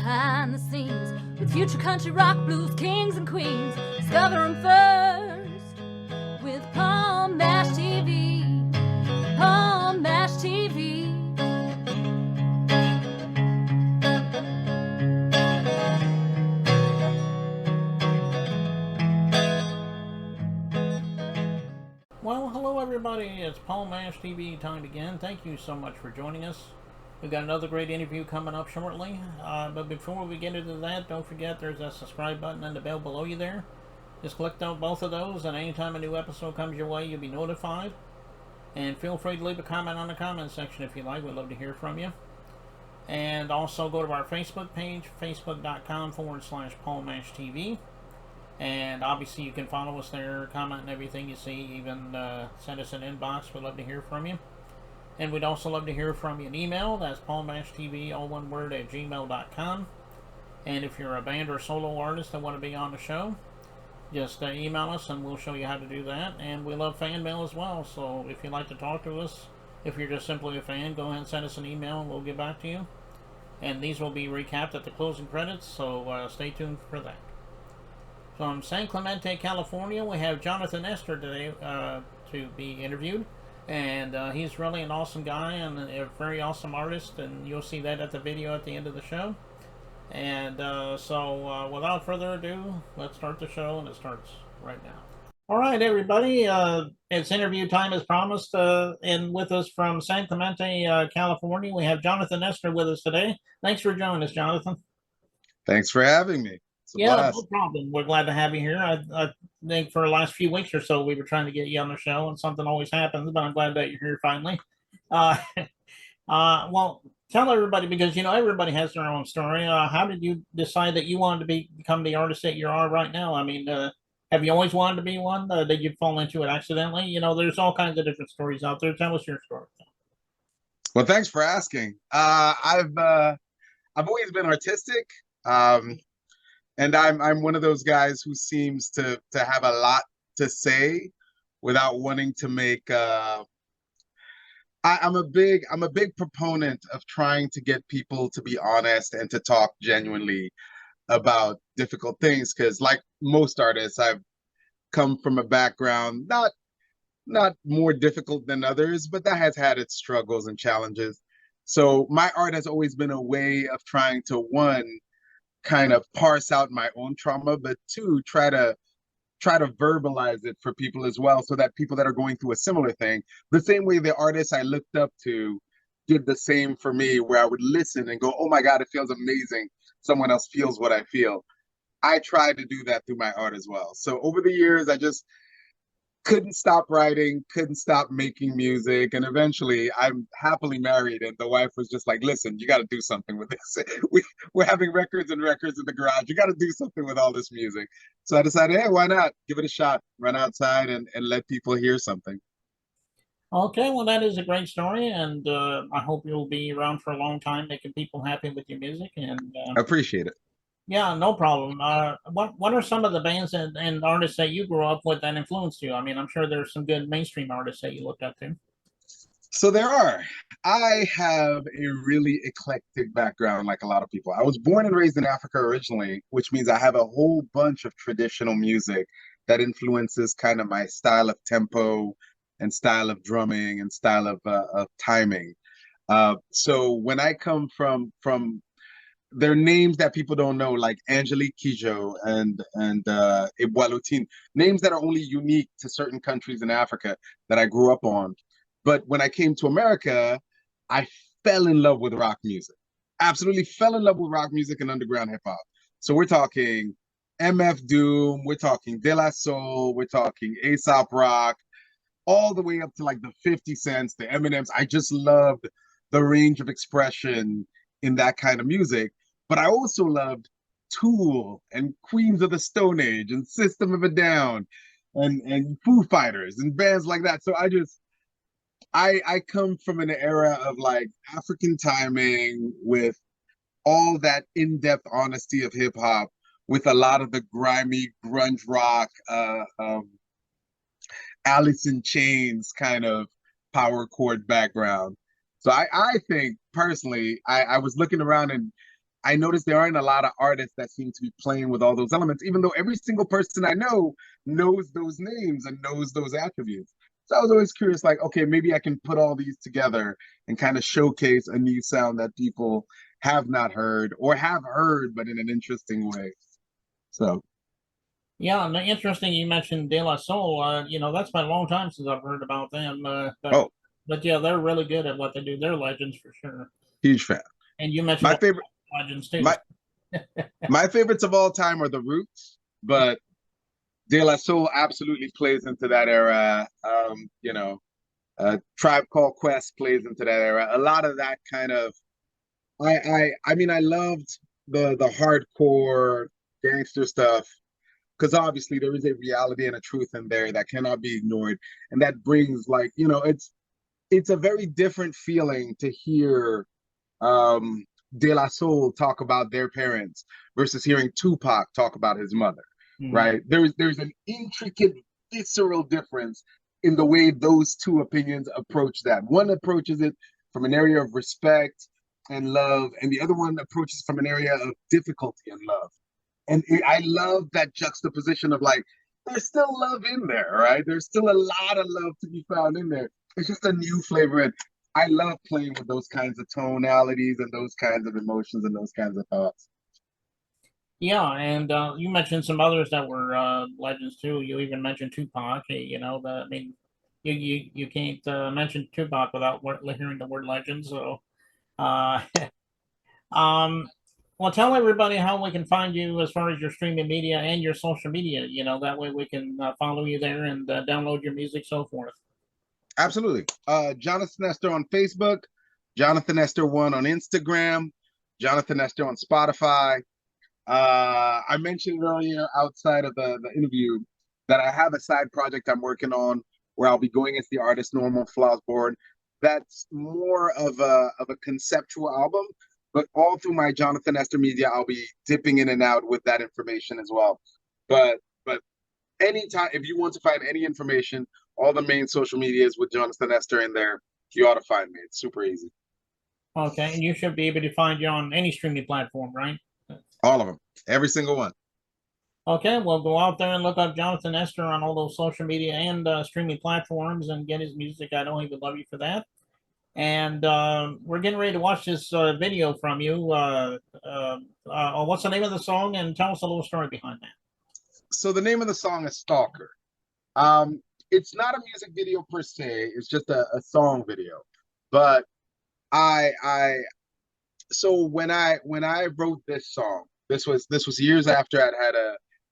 behind the scenes with future country rock blues kings and queens. Discover them first with Palm Mash TV. Palm Mash TV. Well, hello everybody, it's Palm Mash TV time again. Thank you so much for joining us. We've got another great interview coming up shortly. But before we get into that, don't forget there's a subscribe button and the bell below you there. Just click on both of those, and anytime a new episode comes your way, you'll be notified. And feel free to leave a comment on the comment section if you like. We'd love to hear from you. And also go to our Facebook page, facebook.com/PalmMashTV. And obviously you can follow us there, comment on everything you see, even send us an inbox. We'd love to hear from you. And we'd also love to hear from you an email. That's palmmashtv, all one word, at gmail.com. And if you're a band or solo artist that want to be on the show, just email us and we'll show you how to do that. And we love fan mail as well, so if you'd like to talk to us, if you're just simply a fan, go ahead and send us an email and we'll get back to you. And these will be recapped at the closing credits, so stay tuned for that. From San Clemente, California, we have Jonathan Ester today to be interviewed. And he's really an awesome guy and a very awesome artist, and you'll see that at the video at the end of the show. And so without further ado, let's start the show, and it starts right now. All right, everybody, it's interview time as promised. And with us from San Clemente, California, we have Jonathan Ester with us today. Thanks for joining us, Jonathan. Thanks for having me. Yeah, no problem. We're glad to have you here. I think for the last few weeks or so, we were trying to get you on the show, and something always happens, but I'm glad that you're here finally. Well, tell everybody, because, you know, everybody has their own story. How did you decide that you wanted to become the artist that you are right now? I mean, have you always wanted to be one? Did you fall into it accidentally? You know, there's all kinds of different stories out there. Tell us your story. Well, thanks for asking. I've always been artistic. And I'm one of those guys who seems to have a lot to say without wanting to make. I'm a big proponent of trying to get people to be honest and to talk genuinely about difficult things, because like most artists, I've come from a background not more difficult than others, but that has had its struggles and challenges. So my art has always been a way of trying to, one, kind of parse out my own trauma, but two, try to verbalize it for people as well, so that people that are going through a similar thing, the same way the artists I looked up to did the same for me, where I would listen and go, oh my God, it feels amazing. Someone else feels what I feel. I tried to do that through my art as well. So over the years, I just couldn't stop writing, couldn't stop making music. And eventually I'm happily married, and the wife was just like, listen, you got to do something with this. We're having records and records in the garage. You got to do something with all this music. So I decided, hey, why not? Give it a shot. Run outside and let people hear something. Okay, well, that is a great story, and I hope you'll be around for a long time making people happy with your music. And I appreciate it. Yeah, no problem. What are some of the bands and artists that you grew up with that influenced you? I mean, I'm sure there's some good mainstream artists that you looked up to. So there are. I have a really eclectic background, like a lot of people. I was born and raised in Africa originally, which means I have a whole bunch of traditional music that influences kind of my style of tempo and style of drumming and style of timing. So when I come from there are names that people don't know, like Angelique Kidjo and Ibualutin, names that are only unique to certain countries in Africa that I grew up on. But when I came to America, I fell in love with rock music. Absolutely fell in love with rock music and underground hip hop. So we're talking MF Doom, we're talking De La Soul, we're talking Aesop Rock, all the way up to like the 50 Cents, the Eminems. I just loved the range of expression in that kind of music. But I also loved Tool and Queens of the Stone Age and System of a Down and Foo Fighters and bands like that. So I come from an era of like African timing with all that in-depth honesty of hip hop, with a lot of the grimy grunge rock, Alice in Chains kind of power chord background. So I think personally, I was looking around and I noticed there aren't a lot of artists that seem to be playing with all those elements, even though every single person I know knows those names and knows those attributes. So I was always curious, like, okay, maybe I can put all these together and kind of showcase a new sound that people have not heard or have heard, but in an interesting way. So, Yeah, and interesting you mentioned De La Soul. You know, that's been a long time since I've heard about them. oh, But yeah, they're really good at what they do. They're legends for sure. huge fan. And you mentioned My favorite, legends too. my my favorites of all time are the Roots, but De La Soul absolutely plays into that era. Tribe Called Quest plays into that era. A lot of that kind of I mean I loved the hardcore gangster stuff because obviously there is a reality and a truth in there that cannot be ignored, and that brings like it's a very different feeling to hear De La Soul talk about their parents versus hearing Tupac talk about his mother, Mhm. right? There's an intricate, visceral difference in the way those two opinions approach that. One approaches it from an area of respect and love, and the other one approaches from an area of difficulty and love. I love that juxtaposition of like, there's still love in there, right? There's still a lot of love to be found in there. It's just a new flavor. And I love playing with those kinds of tonalities and those kinds of emotions and those kinds of thoughts. Yeah, and you mentioned some others that were legends too. You even mentioned Tupac. You know, I mean, you can't mention Tupac without hearing the word legend. So, uh, um, well, tell everybody how we can find you as far as your streaming media and your social media. You know, that way we can follow you there and download your music, so forth. Absolutely. Jonathan Ester on Facebook, Jonathan Ester1 on Instagram, Jonathan Ester on Spotify. I mentioned earlier outside of the interview that I have a side project I'm working on where I'll be going as the artist Normal Flaws Board. That's more of a conceptual album, but all through my Jonathan Ester media, I'll be dipping in and out with that information as well. But anytime if you want to find any information, all the main social medias with Jonathan Ester in there, you ought to find me. It's super easy. Okay, and you should be able to find you on any streaming platform, right? All of them, every single one. Okay, well, go out there and look up Jonathan Ester on all those social media and streaming platforms and get his music. I know he would love you for that. And we're getting ready to watch this video from you. What's the name of the song? And tell us a little story behind that. So the name of the song is Stalker. Um, it's not a music video per se. It's just a song video. But I so when I wrote this song, this was years after I'd had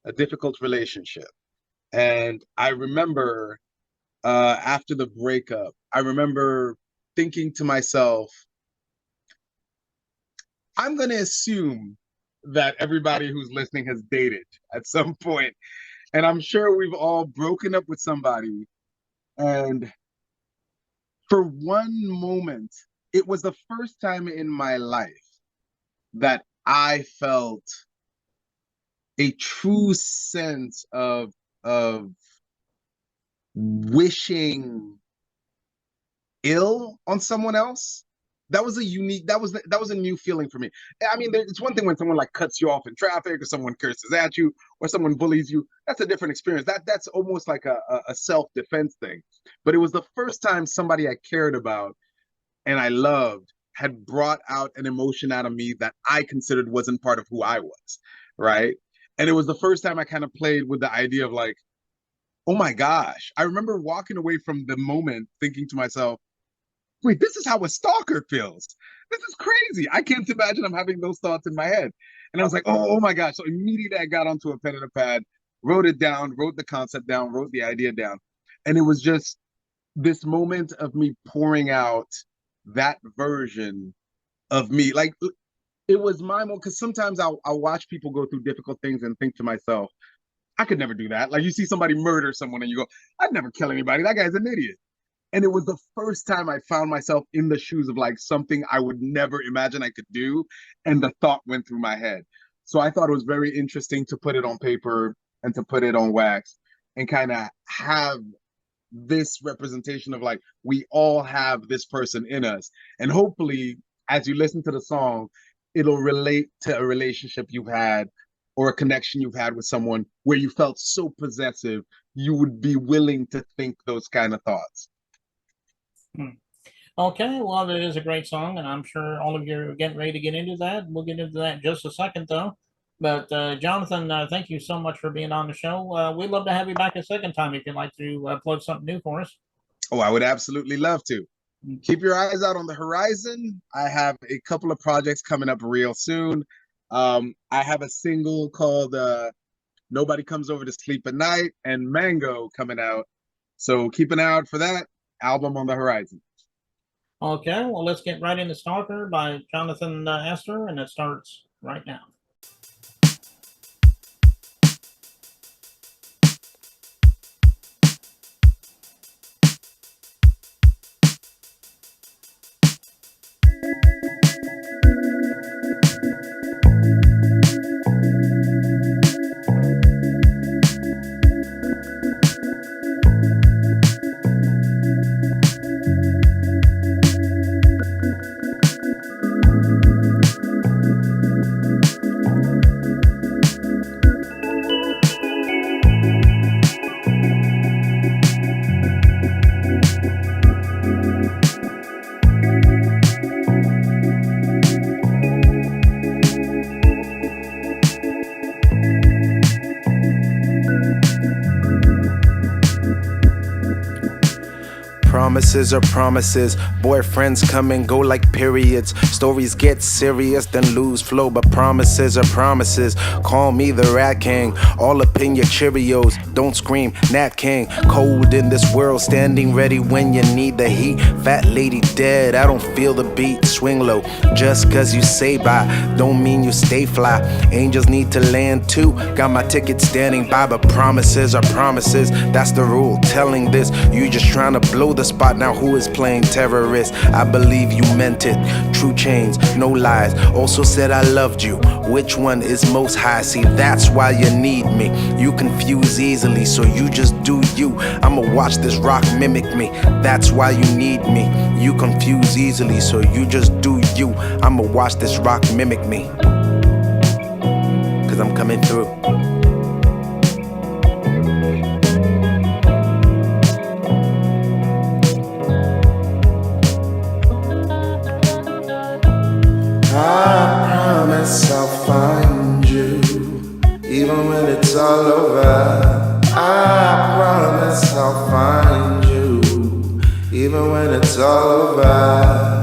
a difficult relationship, and I remember after the breakup, I remember thinking to myself, I'm going to assume that everybody who's listening has dated at some point, and I'm sure we've all broken up with somebody, and for one moment, it was the first time in my life that I felt a true sense of wishing ill on someone else. That was a unique. That was a new feeling for me. I mean, it's one thing when someone like cuts you off in traffic, or someone curses at you, or someone bullies you. That's a different experience. That's almost like a self defense thing. But it was the first time somebody I cared about and I loved had brought out an emotion out of me that I considered wasn't part of who I was, right? And it was the first time I kind of played with the idea of like, oh my gosh. I remember walking away from the moment thinking to myself, wait, this is how a stalker feels. This is crazy. I can't imagine I'm having those thoughts in my head. And I was like, oh my gosh. So immediately I got onto a pen and a pad, wrote it down, wrote the concept down, wrote the idea down. And it was just this moment of me pouring out that version of me. Like it was my moment because sometimes I'll watch people go through difficult things and think to myself, I could never do that. Like you see somebody murder someone and you go, I'd never kill anybody. That guy's an idiot. And it was the first time I found myself in the shoes of like something I would never imagine I could do. And the thought went through my head. So I thought it was very interesting to put it on paper and to put it on wax and kind of have this representation of like, we all have this person in us. And hopefully, as you listen to the song, it'll relate to a relationship you've had or a connection you've had with someone where you felt so possessive, you would be willing to think those kind of thoughts. Hmm. Okay, well, it is a great song, and I'm sure all of you are getting ready to get into that. We'll get into that in just a second, though. But Jonathan, thank you so much for being on the show. We'd love to have you back a second time if you'd like to plug something new for us. Oh, I would absolutely love to. Keep your eyes out on the horizon. I have a couple of projects coming up real soon. I have a single called Nobody Comes Over to Sleep at Night and Mango coming out. So keep an eye out for that album on the horizon. Okay, well, let's get right into Stalker by Jonathan Ester, and it starts right now. Promises are promises. Boyfriends come and go like periods. Stories get serious, then lose flow. But promises are promises. Call me the Rat King. All up in your Cheerios. Don't scream, Nat King. Cold in this world, standing ready when you need the heat. Fat lady dead, I don't feel the beat. Swing low, just cause you say bye don't mean you stay fly. Angels need to land too. Got my ticket standing by, but promises are promises. That's the rule. Telling this, you just trying to blow the spot. Now who is playing terrorist? I believe you meant it. True chains, no lies. Also said I loved you. Which one is most high? See, that's why you need me. You confuse easily, so you just do you. I'ma watch this rock mimic me. That's why you need me. You confuse easily, so you just do you. I'ma watch this rock mimic me. Cause I'm coming through. I promise I'll find you, even when it's all over. I promise I'll find you, even when it's all over.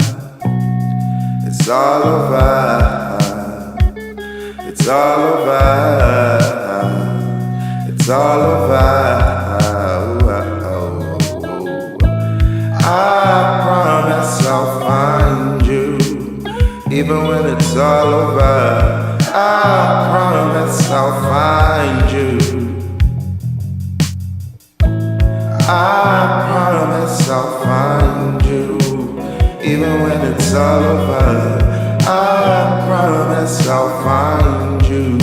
It's all over. It's all over. It's all over. I promise I'll find you, even when it's all over. I promise I'll find you. I promise I'll find you, even when it's all over. I promise I'll find you.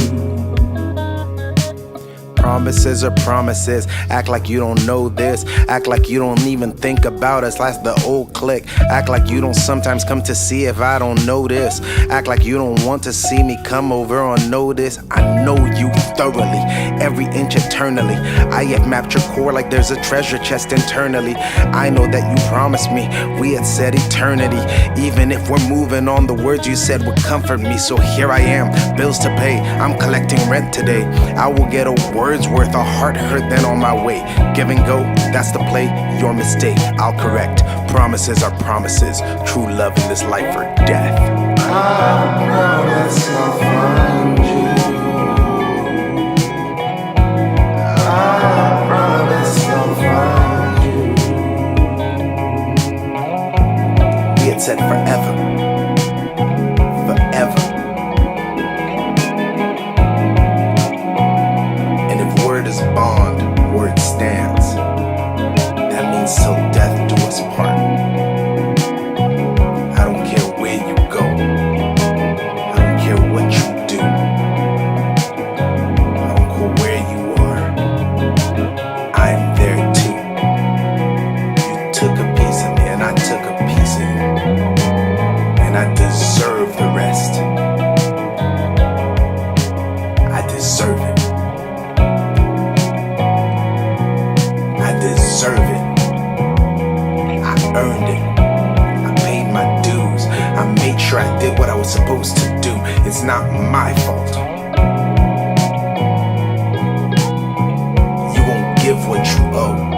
Promises are promises. Act like you don't know this. Act like you don't even think about us. That's the old click. Act like you don't sometimes come to see if I don't notice. Act like you don't want to see me come over on notice. I know you thoroughly, every inch eternally. I have mapped your core like there's a treasure chest internally. I know that you promised me we had said eternity. Even if we're moving on, the words you said would comfort me. So here I am, bills to pay. I'm collecting rent today. I will get a word's worth, a heart hurt, then on my way. Give and go, that's the play. Your mistake, I'll correct. Promises are promises. True love in this life or death. I promise I'll find you. I promise I'll find you. We had said forever. Forever. And if word is bond, word stands. That means till death do us part. I don't care where you go. I don't care what you do. I don't care where you are. I'm there too. You took a piece of me and I took a piece of you. earned it. I paid my dues. I made sure I did what I was supposed to do. It's not my fault. You won't give what you owe.